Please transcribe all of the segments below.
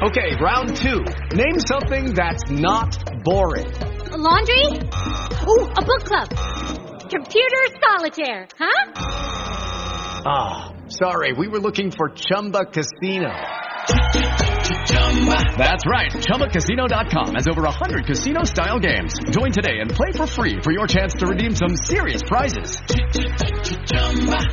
Okay, round 2. Name something that's not boring. A laundry? Ooh, a book club. Computer solitaire, huh? Ah, sorry, we were looking for Chumba Casino. That's right. ChumbaCasino.com has over 100 casino-style games. Join today and play for free for your chance to redeem some serious prizes.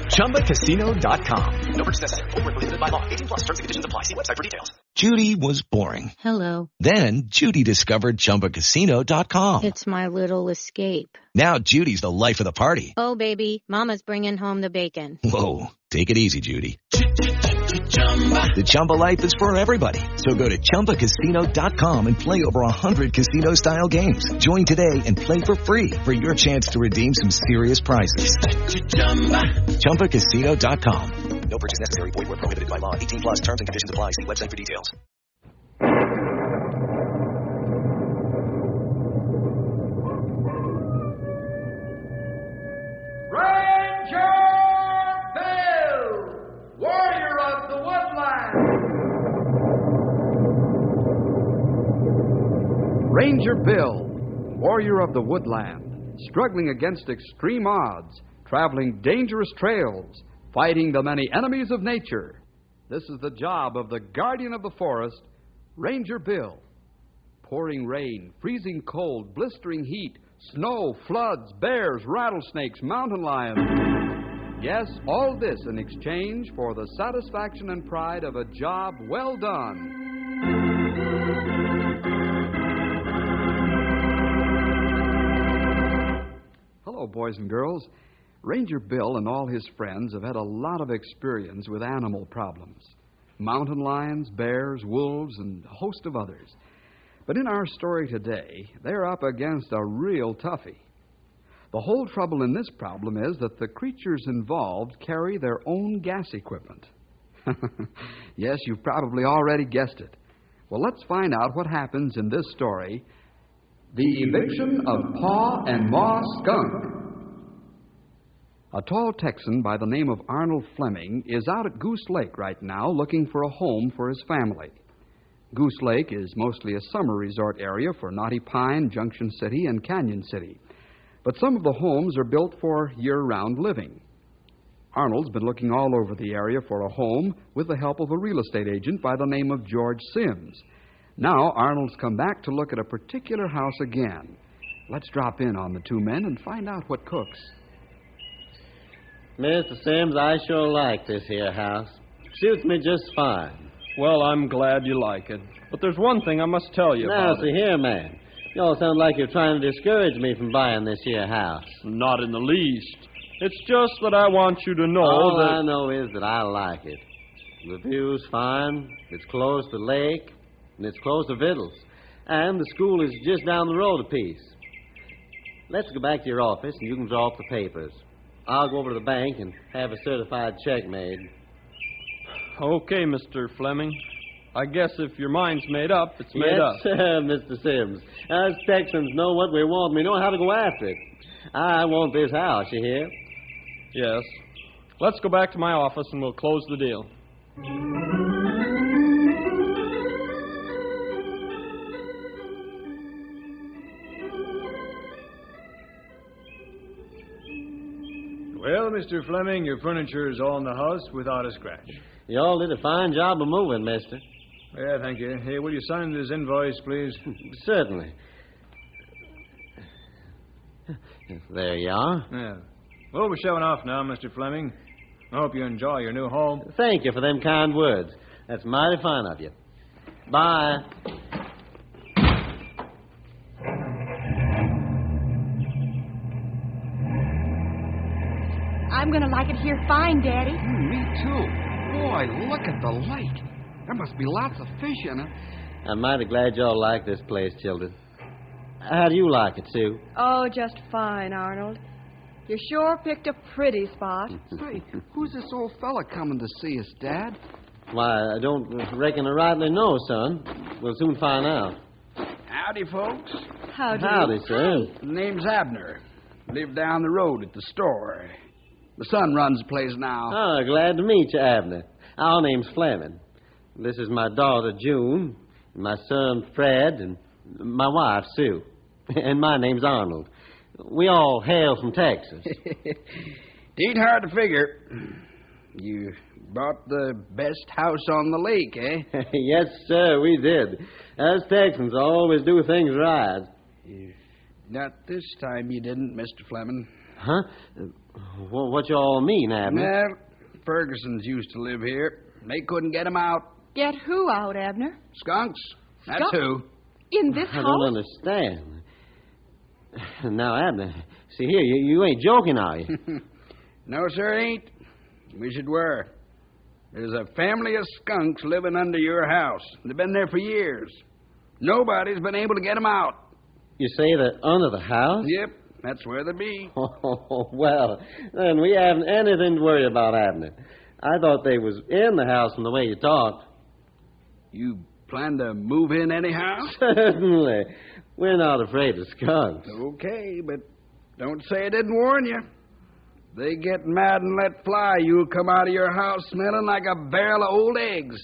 ChumbaCasino.com. No purchase necessary. Void where prohibited by law. 18 plus. Terms and conditions apply. See website for details. Judy was boring. Hello. Then Judy discovered ChumbaCasino.com. It's my little escape. Now Judy's the life of the party. Oh, baby, mama's bringing home the bacon. Whoa, take it easy, Judy. The Chumba life is for everybody. So go to ChumbaCasino.com and play over 100 casino-style games. Join today and play for free for your chance to redeem some serious prizes. ChumbaCasino.com. No purchase necessary. Void where prohibited by law. 18 plus. Terms and conditions apply. See website for details. Ranger Bill, warrior of the woodland. Ranger Bill, warrior of the woodland, struggling against extreme odds, traveling dangerous trails, fighting the many enemies of nature. This is the job of the guardian of the forest, Ranger Bill. Pouring rain, freezing cold, blistering heat, snow, floods, bears, rattlesnakes, mountain lions. Yes, all this in exchange for the satisfaction and pride of a job well done. Hello, boys and girls. Ranger Bill and all his friends have had a lot of experience with animal problems. Mountain lions, bears, wolves, and a host of others. But in our story today, they're up against a real toughie. The whole trouble in this problem is that the creatures involved carry their own gas equipment. Yes, you've probably already guessed it. Well, let's find out what happens in this story, The Eviction of Pa and Ma Skunk. A tall Texan by the name of Arnold Fleming is out at Goose Lake right now looking for a home for his family. Goose Lake is mostly a summer resort area for Knotty Pine, Junction City, and Canyon City. But some of the homes are built for year-round living. Arnold's been looking all over the area for a home with the help of a real estate agent by the name of George Sims. Now Arnold's come back to look at a particular house again. Let's drop in on the two men and find out what cooks. Mr. Sims, I sure like this here house. Suits me just fine. Well, I'm glad you like it. But there's one thing I must tell you Now, about see here, man. You all sound like you're trying to discourage me from buying this here house. Not in the least. It's just that I want you to know All that... I know is that I like it. The view's fine. It's close to the lake. And it's close to Vittles. And the school is just down the road a piece. Let's go back to your office and you can draw up the papers. I'll go over to the bank and have a certified check made. Okay, Mr. Fleming. I guess if your mind's made up, it's made up. Yes, sir, Mr. Sims. Us Texans know what we want. We know how to go after it. I want this house, you hear? Yes. Let's go back to my office and we'll close the deal. Well, Mr. Fleming, your furniture is all in the house without a scratch. You all did a fine job of moving, mister. Yeah, thank you. Hey, will you sign this invoice, please? Certainly. There you are. Yeah. Well, we're showing off now, Mr. Fleming. I hope you enjoy your new home. Thank you for them kind words. That's mighty fine of you. Bye. I'm going to like it here fine, Daddy. Me too. Boy, look at the lake. There must be lots of fish in it. I'm mighty glad y'all like this place, children. How do you like it, Sue? Oh, just fine, Arnold. You sure picked a pretty spot. Say, who's this old fella coming to see us, Dad? Why, I don't reckon I rightly know, son. We'll soon find out. Howdy, folks. Howdy, sir. Name's Abner. Live down the road at the store. The son runs the place now. Oh, glad to meet you, Abner. Our name's Fleming. This is my daughter, June, and my son, Fred, and my wife, Sue. And my name's Arnold. We all hail from Texas. It ain't hard to figure. You bought the best house on the lake, eh? Yes, sir, we did. Us Texans always do things right. Not this time you didn't, Mr. Fleming. Huh? What you all mean, Abner? Well, Fergusons used to live here. They couldn't get 'em out. Get who out, Abner? Skunks. That's Skunk? who. In this I house? don't understand. Now, Abner, see here, you ain't joking, are you? No, sir, ain't. Wish it were. There's a family of skunks living under your house. They've been there for years. Nobody's been able to get 'em out. You say they're under the house? Yep, that's where they be. Oh, well, then we haven't anything to worry about, Abner. I thought they was in the house from the way you talked. You plan to move in anyhow? Certainly. We're not afraid of skunks. Okay, but don't say I didn't warn you. They get mad and let fly, you'll come out of your house smelling like a barrel of old eggs.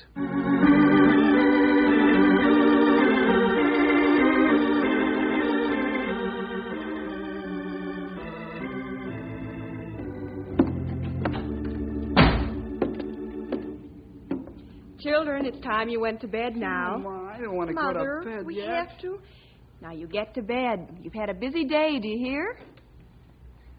Children, it's time you went to bed now. Oh, I don't want to go Mother, to bed we yet. have to. Now, you get to bed. You've had a busy day, do you hear?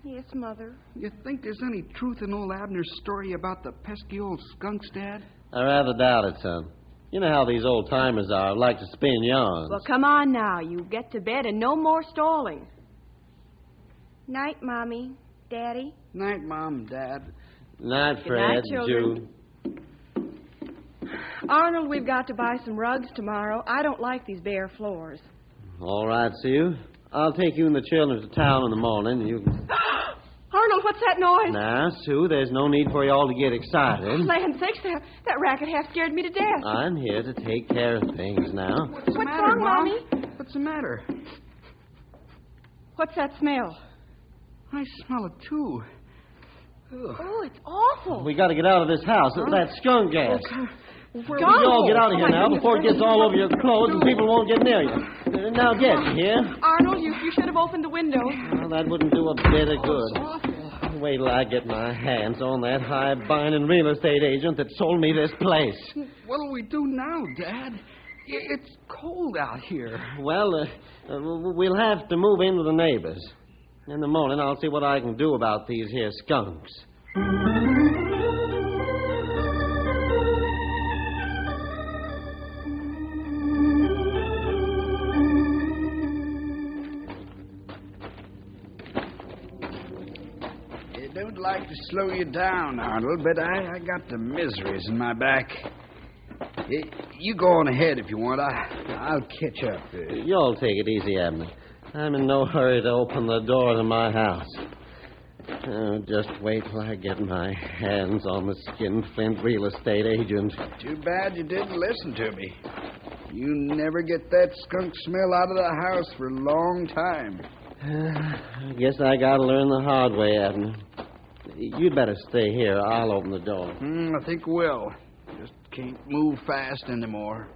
Yes, Mother. You think there's any truth in old Abner's story about the pesky old skunks, Dad? I rather doubt it, son. You know how these old-timers are, like to spin yarns. Well, come on now. You get to bed and no more stalling. Night, Mommy. Daddy. Night, Mom, Dad. Night, Good Fred, night, children. June. Arnold, we've got to buy some rugs tomorrow. I don't like these bare floors. All right, Sue. I'll take you and the children to town in the morning. You can... Arnold, what's that noise? Now, Sue, there's no need for you all to get excited. Land sakes, that racket half scared me to death. I'm here to take care of things now. What's the matter, wrong, Mom? Mommy? What's the matter? What's that smell? I smell it, too. Ugh. Oh, it's awful. We got to get out of this house. That skunk gas. Okay. You all get out of here now before it gets all over your clothes and people won't get near you. Now get, you hear? Arnold, you should have opened the window. Well, that wouldn't do a bit of good. Wait till I get my hands on that high-binding real estate agent that sold me this place. What'll we do now, Dad? It's cold out here. Well, we'll have to move in with the neighbors. In the morning, I'll see what I can do about these here skunks. Don't like to slow you down, Arnold, but I got the miseries in my back. You go on ahead if you want. I'll catch up. You all take it easy, Abner. I'm in no hurry to open the door to my house. Just wait till I get my hands on the skinflint real estate agent. Too bad you didn't listen to me. You never get that skunk smell out of the house for a long time. I guess I gotta learn the hard way, Abner. You'd better stay here. I'll open the door. I think we'll. Just can't move fast anymore.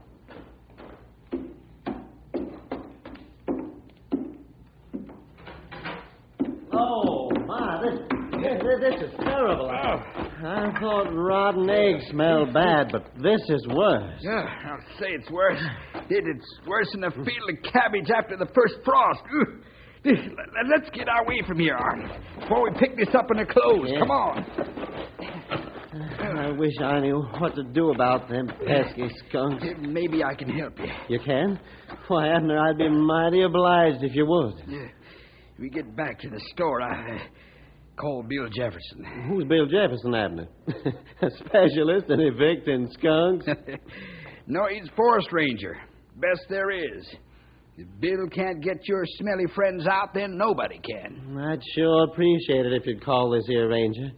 Oh, my, this is terrible. I thought rotten eggs smelled bad, but this is worse. Yeah, I'll say it's worse. It's worse than a field of cabbage after the first frost. Let's get our way from here, Arnold, before we pick this up in our clothes. Yeah. Come on. I wish I knew what to do about them pesky skunks. Maybe I can help you. You can? Why, Abner, I'd be mighty obliged if you would. Yeah. We get back to the store. I call Bill Jefferson. Who's Bill Jefferson, Abner? A specialist in evicting skunks? No, he's forest ranger. Best there is. If Bill can't get your smelly friends out, then nobody can. I'd sure appreciate it if you'd call this here ranger.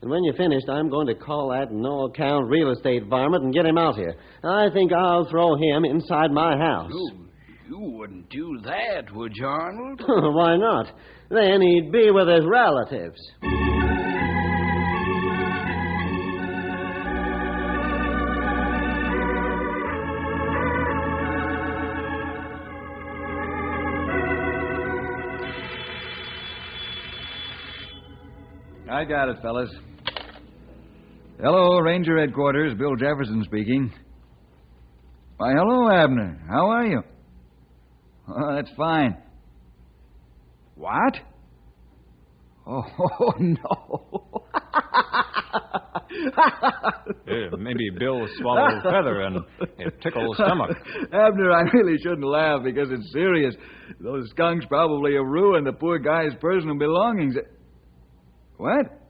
And when you're finished, I'm going to call that no-account real estate varmint and get him out here. I think I'll throw him inside my house. Oh, you wouldn't do that, would you, Arnold? Why not? Then he'd be with his relatives. I got it, fellas. Hello, Ranger Headquarters. Bill Jefferson speaking. Why, hello, Abner. How are you? Oh, that's fine. What? Oh, no. Maybe Bill swallowed a feather and it tickled his stomach. Abner, I really shouldn't laugh because it's serious. Those skunks probably have ruined the poor guy's personal belongings. What?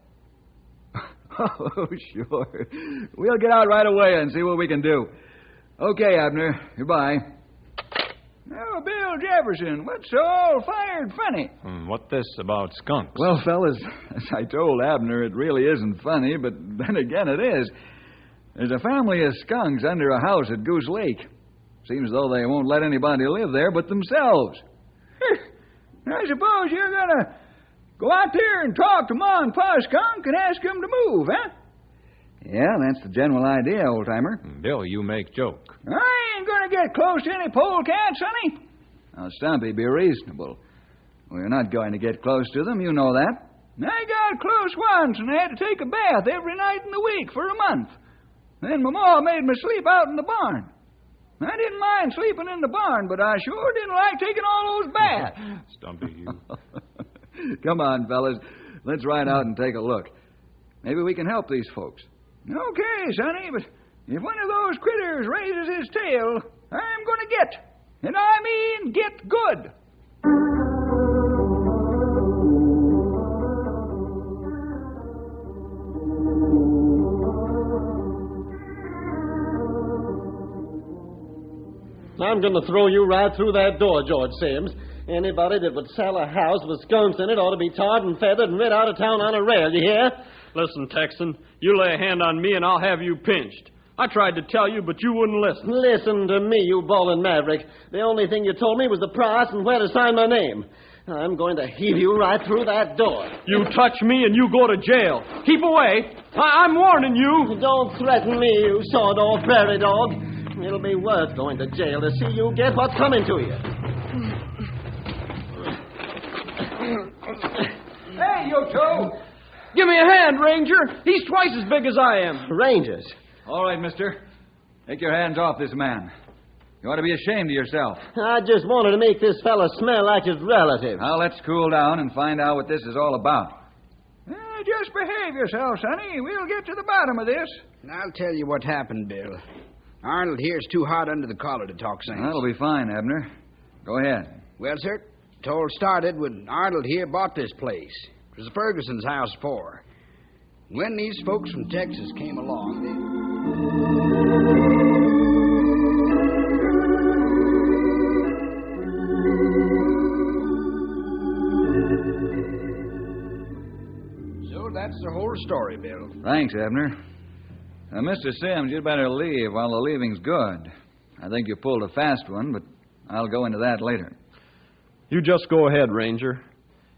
Oh, sure. We'll get out right away and see what we can do. Okay, Abner. Goodbye. Oh, Bill Jefferson, what's so all-fired funny? What's this about skunks? Well, fellas, as I told Abner, it really isn't funny, but then again it is. There's a family of skunks under a house at Goose Lake. Seems as though they won't let anybody live there but themselves. I suppose you're going to go out there and talk to Ma and Pa Skunk and ask them to move, huh? Yeah, that's the general idea, old-timer. Bill, you make joke. I ain't going to get close to any polecat, sonny. Now, Stumpy, be reasonable. We're not going to get close to them, you know that. I got close once, and I had to take a bath every night in the week for a month. Then my ma made me sleep out in the barn. I didn't mind sleeping in the barn, but I sure didn't like taking all those baths. Stumpy, you... Come on, fellas. Let's ride out and take a look. Maybe we can help these folks. Okay, sonny, but if one of those critters raises his tail, I'm going to get. And I mean get good. I'm going to throw you right through that door, George Sims. Anybody that would sell a house with skunks in it ought to be tarred and feathered and rid out of town on a rail, you hear? Listen, Texan, you lay a hand on me and I'll have you pinched. I tried to tell you, but you wouldn't listen. Listen to me, you ballin' maverick. The only thing you told me was the price and where to sign my name. I'm going to heave you right through that door. You touch me and you go to jail. Keep away. I'm warning you. Don't threaten me, you sawed-off prairie dog. It'll be worth going to jail to see you get what's coming to you. Hey, you two! Give me a hand, Ranger. He's twice as big as I am. Rangers. All right, mister. Take your hands off this man. You ought to be ashamed of yourself. I just wanted to make this fella smell like his relative. Now, let's cool down and find out what this is all about. Just behave yourself, sonny. We'll get to the bottom of this. I'll tell you what happened, Bill. Arnold here's too hot under the collar to talk sense. That'll be fine, Abner. Go ahead. Well, sir, it all started when Arnold here bought this place. It was the Ferguson's house before. When these folks from Texas came along, So that's the whole story, Bill. Thanks, Abner. Now, Mr. Sims, you'd better leave while the leaving's good. I think you pulled a fast one, but I'll go into that later. You just go ahead, Ranger.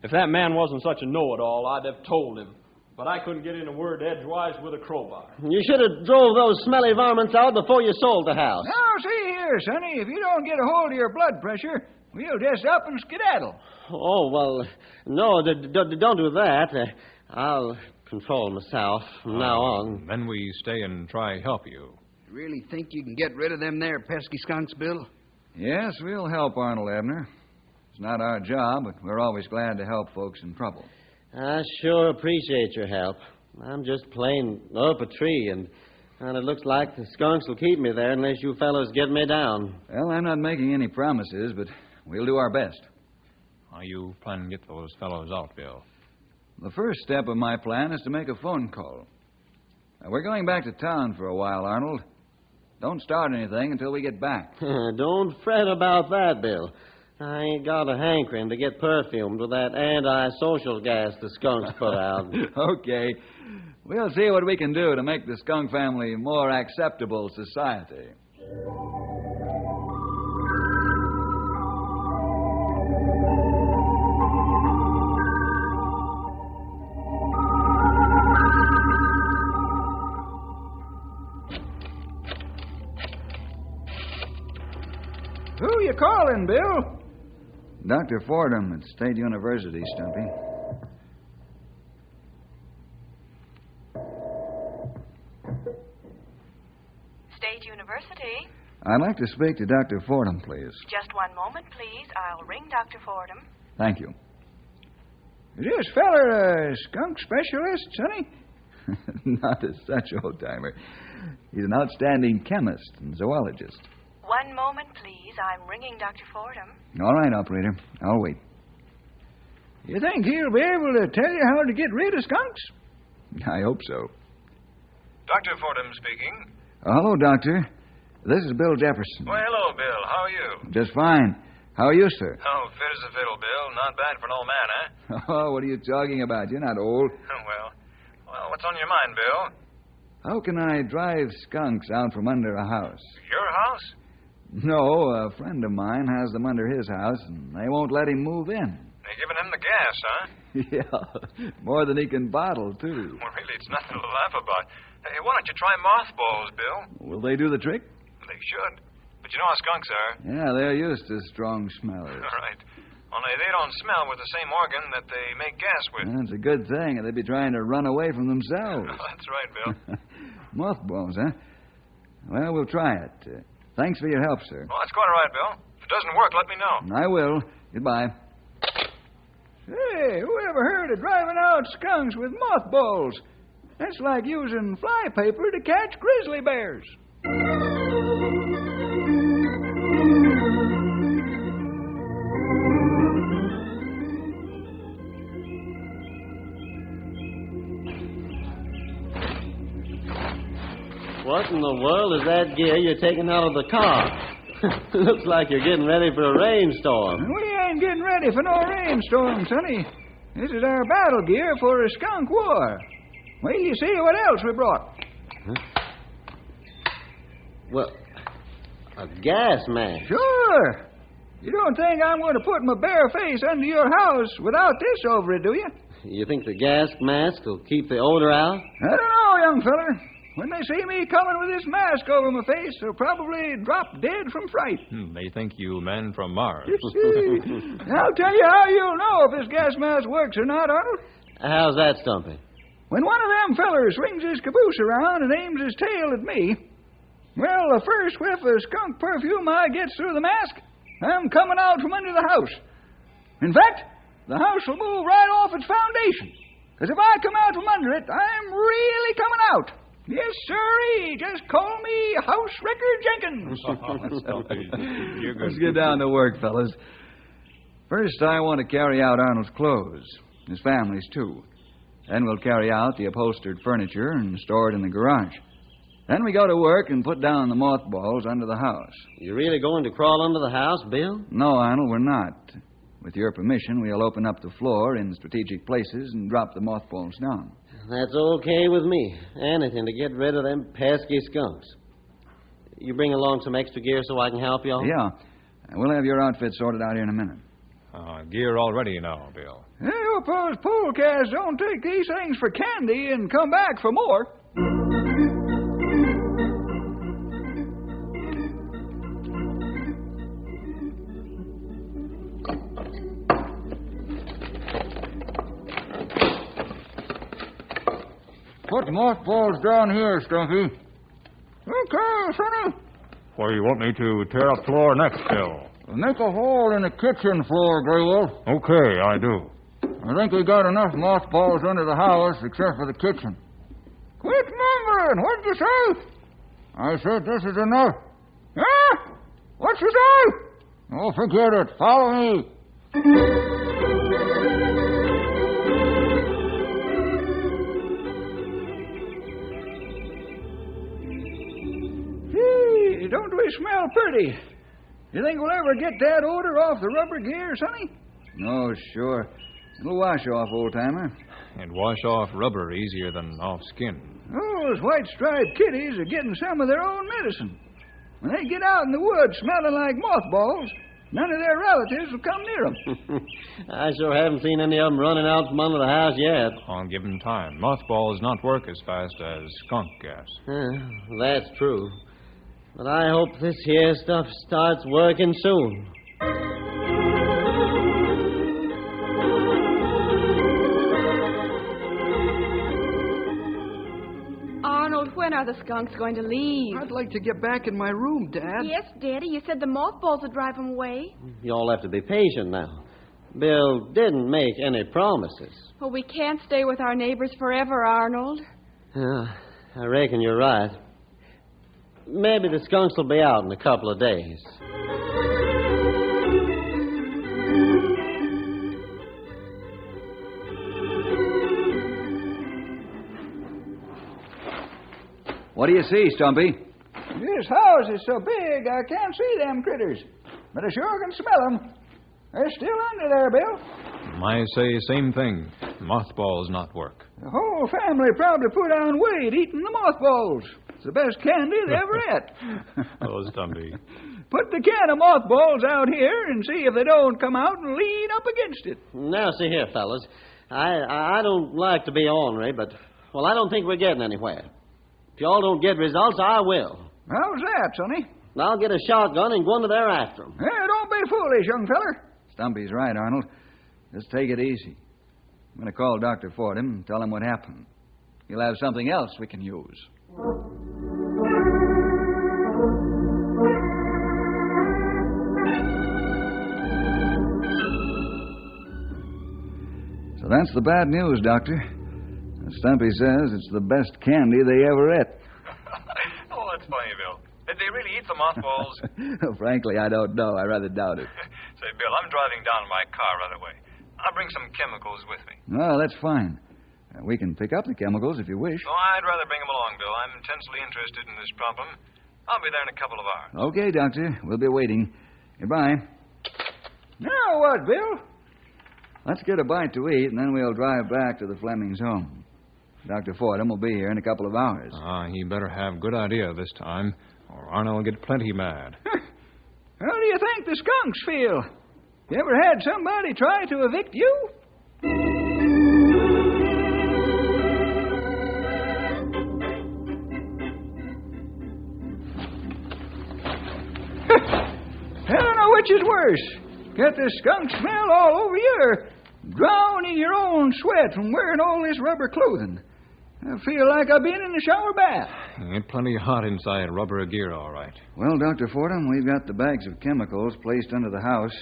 If that man wasn't such a know-it-all, I'd have told him. But I couldn't get in a word edgewise with a crowbar. You should have drove those smelly varmints out before you sold the house. Now, see here, sonny, if you don't get a hold of your blood pressure, we'll just up and skedaddle. Oh, well, no, don't do that. I'll control myself from now on. Then we stay and try help you. You really think you can get rid of them there pesky skunks, Bill? Yes, we'll help Arnold, Abner. It's not our job, but we're always glad to help folks in trouble. I sure appreciate your help. I'm just plain up a tree, and it looks like the skunks will keep me there unless you fellows get me down. Well, I'm not making any promises, but we'll do our best. How you plan to get those fellows out, Bill? The first step of my plan is to make a phone call. Now, we're going back to town for a while, Arnold. Don't start anything until we get back. Don't fret about that, Bill. I ain't got a hankering to get perfumed with that anti-social gas the skunks put out. Okay. We'll see what we can do to make the skunk family more acceptable society. Who you calling, Bill? Dr. Fordham at State University, Stumpy. I'd like to speak to Dr. Fordham, please. Just one moment, please. I'll ring Dr. Fordham. Thank you. Is this feller a skunk specialist, Sonny? Not as such, old-timer. He's an outstanding chemist and zoologist. One moment, please. I'm ringing Dr. Fordham. All right, operator. I'll wait. You think he'll be able to tell you how to get rid of skunks? I hope so. Dr. Fordham speaking. Hello, Doctor. This is Bill Jefferson. Well, hello, Bill. How are you? Just fine. How are you, sir? Oh, fit as a fiddle, Bill. Not bad for an old man, eh? Oh, what are you talking about? You're not old. Well, what's on your mind, Bill? How can I drive skunks out from under a house? Your house? No, a friend of mine has them under his house, and they won't let him move in. They're giving him the gas, huh? Yeah, more than he can bottle, too. Well, really, it's nothing to laugh about. Hey, why don't you try mothballs, Bill? Will they do the trick? They should. But you know how skunks are. Yeah, they're used to strong smellers. All right. Only they don't smell with the same organ that they make gas with. That's a good thing. They'd be trying to run away from themselves. That's right, Bill. Mothballs, huh? Well, we'll try it. Thanks for your help, sir. Well, that's quite all right, Bill. If it doesn't work, let me know. I will. Goodbye. Hey, whoever heard of driving out skunks with mothballs? That's like using flypaper to catch grizzly bears. What in the world is that gear you're taking out of the car? Looks like you're getting ready for a rainstorm. We ain't getting ready for no rainstorm, Sonny. This is our battle gear for a skunk war. Wait till you see what else we brought. Huh? Well, a gas mask. Sure. You don't think I'm going to put my bare face under your house without this over it, do you? You think the gas mask will keep the odor out? I don't know, young feller. When they see me coming with this mask over my face, they'll probably drop dead from fright. They think you men from Mars. I'll tell you how you'll know if this gas mask works or not, Arnold. How's that, Stumpy? When one of them fellers swings his caboose around and aims his tail at me, well, the first whiff of skunk perfume I gets through the mask, I'm coming out from under the house. In fact, the house will move right off its foundation. Because if I come out from under it, I'm really coming out. Yes, sirree. Just call me House Wrecker Jenkins. Let's get down to work, fellas. First, I want to carry out Arnold's clothes. His family's, too. Then we'll carry out the upholstered furniture and store it in the garage. Then we go to work and put down the mothballs under the house. You really going to crawl under the house, Bill? No, Arnold, we're not. With your permission, we'll open up the floor in strategic places and drop the mothballs down. That's okay with me. Anything to get rid of them pesky skunks. You bring along some extra gear so I can help you all? Yeah. We'll have your outfit sorted out here in a minute. Gear all ready now, Bill. Hey, I suppose polecats don't take these things for candy and come back for more. Put mothballs down here, Stumpy. Okay, Sonny. Where you want me to tear up floor next, Bill? Make a hole in the kitchen floor, Graywolf. Okay, I do. I think we got enough mothballs under the house, except for the kitchen. Quit mumbling. What'd you say? I said this is enough. Huh? What'd you say? Oh, forget it. Follow me. Gee, don't we smell pretty? You think we'll ever get that odor off the rubber gear, Sonny? Oh, sure. It'll wash off, old-timer. And wash off rubber easier than off skin. Oh, those white-striped kitties are getting some of their own medicine. When they get out in the woods smelling like mothballs, none of their relatives will come near them. I sure haven't seen any of them running out from under the house yet. On given time. Mothballs not work as fast as skunk gas. That's true. But I hope this here stuff starts working soon. Arnold, when are are the skunks going to leave? I'd like to get back in my room, Dad. Yes, Daddy. You said the mothballs would drive them away. You all have to be patient now. Bill didn't make any promises. Well, we can't stay with our neighbors forever, Arnold. Yeah, I reckon you're right. Maybe the skunks will be out in a couple of days. What do you see, Stumpy? This house is so big I can't see them critters. But I sure can smell them. They're still under there, Bill. I say same thing. Mothballs not work. The whole family probably put on weight eating the mothballs. It's the best candy they ever ate. Oh, Stumpy. Put the can of mothballs out here and see if they don't come out and lean up against it. Now, see here, fellas. I don't like to be ornery, but, well, I don't think we're getting anywhere. If y'all don't get results, I will. How's that, Sonny? I'll get a shotgun and go into there after them. Yeah, don't be foolish, young feller. Stumpy's right, Arnold. Just take it easy. I'm going to call Dr. Fordham and tell him what happened. He'll have something else we can use. So that's the bad news, Doctor. Stumpy says it's the best candy they ever ate. Oh, that's funny, Bill. Did they really eat the mothballs? Frankly, I don't know. I rather doubt it. Say, Bill, I'm driving down in my car right away. I'll bring some chemicals with me. Oh, that's fine. We can pick up the chemicals if you wish. Oh, I'd rather bring them along, Bill. I'm intensely interested in this problem. I'll be there in a couple of hours. Okay, Doctor. We'll be waiting. Goodbye. Now what, Bill? Let's get a bite to eat, and then we'll drive back to the Flemings' home. Dr. Fordham will be here in a couple of hours. He better have good idea this time, or Arnold will get plenty mad. How do you think the skunks feel? You ever had somebody try to evict you? I don't know which is worse. Get the skunk smell all over you, or drown in your own sweat from wearing all this rubber clothing. I feel like I've been in the shower bath. Ain't plenty hot inside rubber gear, all right. Well, Dr. Fordham, we've got the bags of chemicals placed under the house.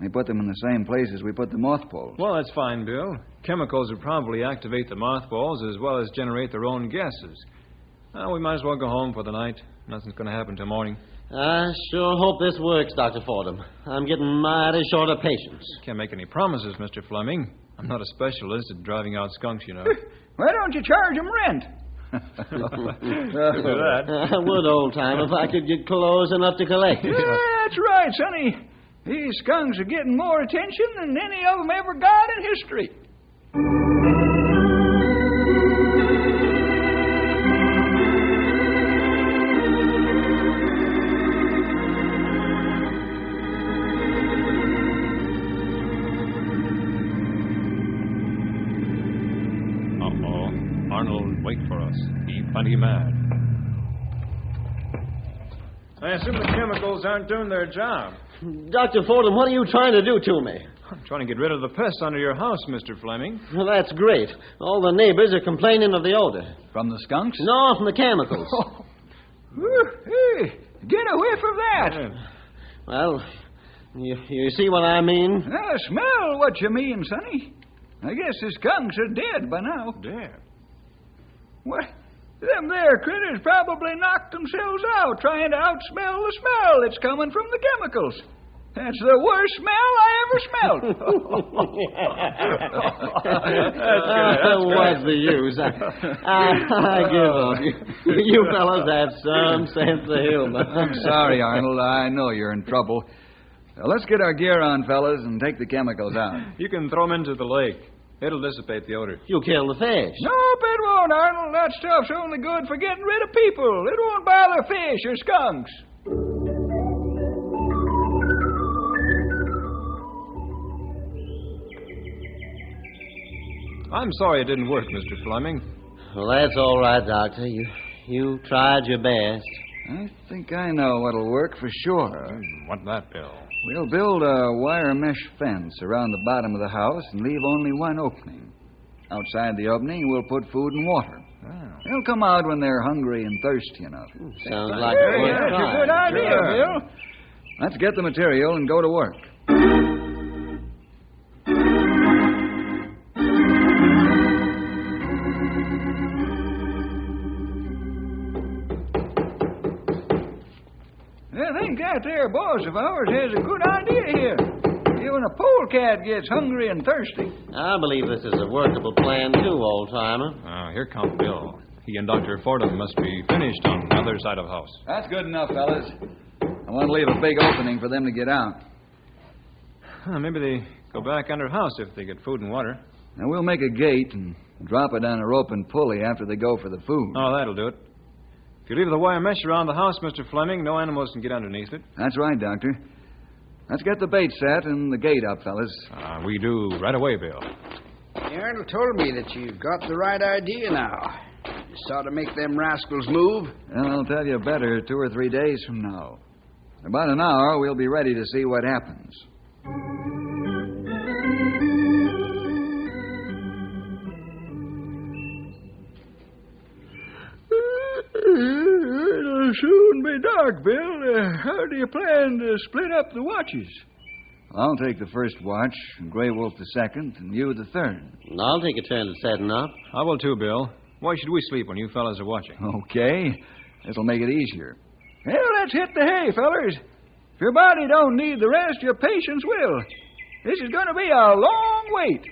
We put them in the same place as we put the mothballs. Well, that's fine, Bill. Chemicals would probably activate the mothballs as well as generate their own gases. We might as well go home for the night. Nothing's going to happen till morning. I sure hope this works, Dr. Fordham. I'm getting mighty short of patience. Can't make any promises, Mr. Fleming. I'm not a specialist at driving out skunks, you know. Why don't you charge them rent? Do that. I would, old-time, if I could get close enough to collect. Yeah, that's right, Sonny. These skunks are getting more attention than any of them ever got in history. Arnold, wait for us. He's plenty mad. I assume the chemicals aren't doing their job. Dr. Fordham, what are you trying to do to me? I'm trying to get rid of the pests under your house, Mr. Fleming. Well, that's great. All the neighbors are complaining of the odor. From the skunks? No, from the chemicals. Hey, get a whiff of that. Well, you see what I mean? I smell what you mean, Sonny. I guess the skunks are dead by now. Dead? What? Them there critters probably knocked themselves out trying to outsmell the smell that's coming from the chemicals. That's the worst smell I ever smelled. What's the use? I give up. You fellas have some sense of humor. I'm sorry, Arnold. I know you're in trouble. Now, let's get our gear on, fellas, and take the chemicals out. You can throw them into the lake. It'll dissipate the odor. You kill the fish. Nope, it won't, Arnold. That stuff's only good for getting rid of people. It won't bother fish or skunks. I'm sorry it didn't work, Mr. Fleming. Well, that's all right, Doctor. You tried your best. I think I know what'll work for sure. What's that, Bill? We'll build a wire mesh fence around the bottom of the house and leave only one opening. Outside the opening, we'll put food and water. Oh. They'll come out when they're hungry and thirsty enough. Sounds like a good That's a plan. good idea, Sure. Bill. Let's get the material and go to work. I think that there boss of ours has a good idea here. Even a polecat gets hungry and thirsty. I believe this is a workable plan, too, old-timer. Oh, here comes Bill. He and Dr. Fordham must be finished on the other side of the house. That's good enough, fellas. I want to leave a big opening for them to get out. Maybe they go back under the house if they get food and water. Now, we'll make a gate and drop it on a rope and pulley after they go for the food. Oh, that'll do it. If you leave the wire mesh around the house, Mr. Fleming, no animals can get underneath it. That's right, Doctor. Let's get the bait set and the gate up, fellas. We do right away, Bill. Arnold told me that you've got the right idea now. You saw to make them rascals move. Well, I'll tell you better 2 or 3 days from now. In about an hour, we'll be ready to see what happens. It'll soon be dark, Bill. How do you plan to split up the watches? I'll take the first watch, and Grey Wolf the second, and you the third. And I'll take a turn at setting up. I will too, Bill. Why should we sleep when you fellas are watching? Okay. This'll make it easier. Well, let's hit the hay, fellers. If your body don't need the rest, your patience will. This is going to be a long wait.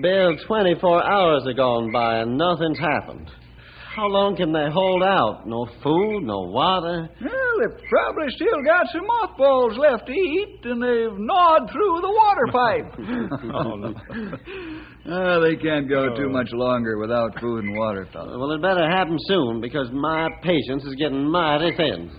Bill, 24 hours have gone by and nothing's happened. How long can they hold out? No food, no water? Well, they've probably still got some mothballs left to eat, and they've gnawed through the water pipe. They can't go too much longer without food and water, fellas. Well, it better happen soon, because my patience is getting mighty thin.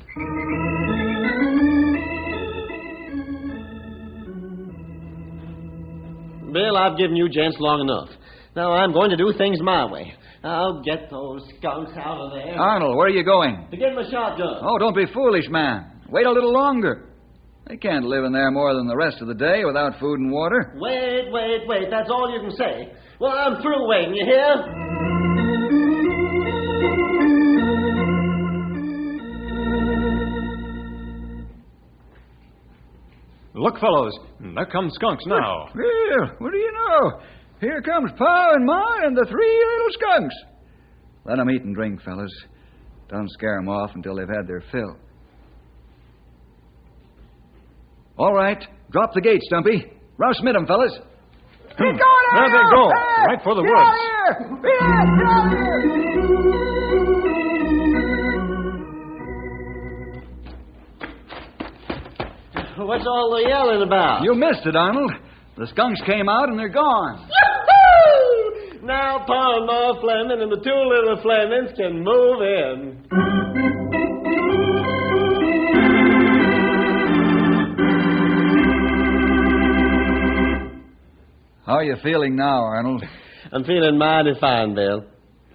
Bill, I've given you gents long enough. Now I'm going to do things my way. I'll get those skunks out of there. Arnold, where are you going? To get my shotgun. Oh, don't be foolish, man. Wait a little longer. They can't live in there more than the rest of the day without food and water. Wait. That's all you can say. Well, I'm through waiting, you hear? Look, fellows, there come skunks now. Well, what do you know? Here comes Pa and Ma and the 3 little skunks. Let 'em eat and drink, fellas. Don't scare 'em off until they've had their fill. All right, drop the gate, Stumpy. Rouse mid 'em, fellas. Get going, There they go, right for the Get woods. out of here! Get out of here! What's all the yelling about? You missed it, Arnold. The skunks came out and they're gone. Yahoo! Now Pa and Ma Fleming and the 2 little Flemings can move in. How are you feeling now, Arnold? I'm feeling mighty fine, Bill.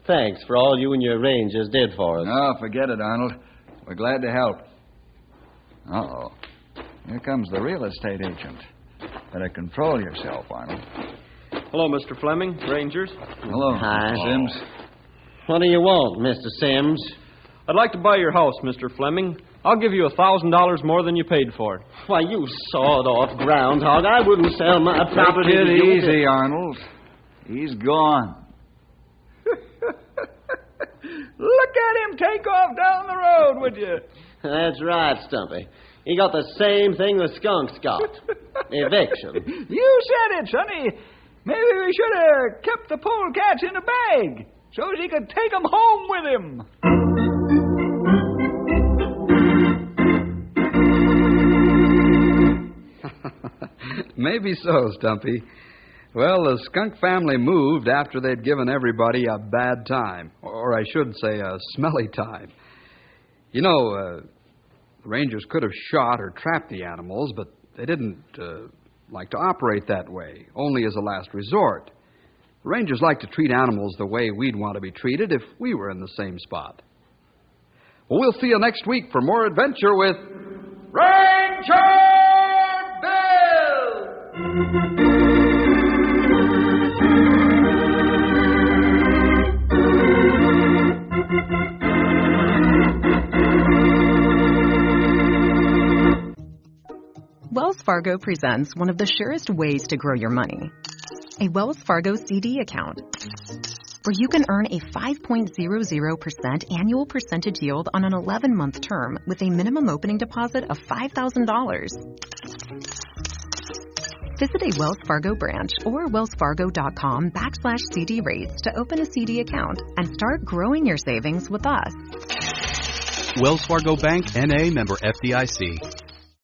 Thanks for all you and your rangers did for us. No, forget it, Arnold. We're glad to help. Uh-oh. Here comes the real estate agent. Better control yourself, Arnold. Hello, Mr. Fleming, Rangers. Hello, Hi. Mr. Sims. What do you want, Mr. Sims? I'd like to buy your house, Mr. Fleming. I'll give you $1,000 more than you paid for it. Why, you sawed-off groundhog. I wouldn't sell my property Take to it you. easy, Arnold. He's gone. Look at him take off down the road, would you? That's right, Stumpy. He got the same thing the skunks got. Eviction. You said it, Sonny. Maybe we should have kept the polecats in a bag so as he could take them home with him. Maybe so, Stumpy. Well, the skunk family moved after they'd given everybody a bad time. Or I should say a smelly time. You know, the Rangers could have shot or trapped the animals, but they didn't like to operate that way, only as a last resort. The Rangers like to treat animals the way we'd want to be treated if we were in the same spot. Well, we'll see you next week for more adventure with Ranger! Wells Fargo presents one of the surest ways to grow your money, a Wells Fargo CD account, where you can earn a 5.00% annual percentage yield on an 11-month term with a minimum opening deposit of $5,000. Visit a Wells Fargo branch or wellsfargo.com/CD rates to open a CD account and start growing your savings with us. Wells Fargo Bank, N.A., member FDIC.